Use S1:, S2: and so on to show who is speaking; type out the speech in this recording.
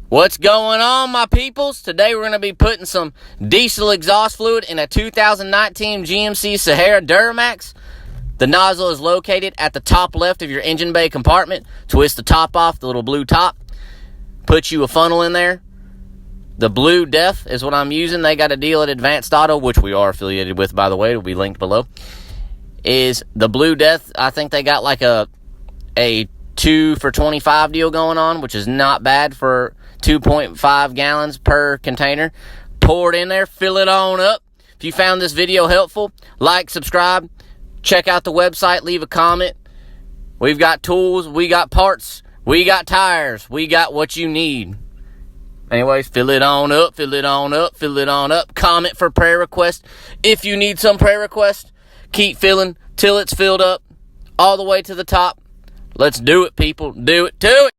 S1: What's going on, my peoples? Today we're going to be putting some diesel exhaust fluid in a 2019 GMC Sahara Duramax. The nozzle is located at the top left of your engine bay compartment. Twist the top off, the little blue top. Put you a funnel in there. The Blue Death is what I'm using. They got a deal at Advanced Auto, which we are affiliated with, by the way. It will be linked below. Is the Blue Death. I think they got like a 2 for $25 deal going on, which is not bad for 2.5 gallons per container. Pour it in there, fill it on up. If you found this video helpful, like, subscribe, check out the website, leave a comment. We've got tools, we got parts, we got tires, we got what you need. Anyways, fill it on up, fill it on up, fill it on up. Comment for prayer request. If you need some prayer request, keep filling till it's filled up all the way to the top. Let's do it, people. Do it to it.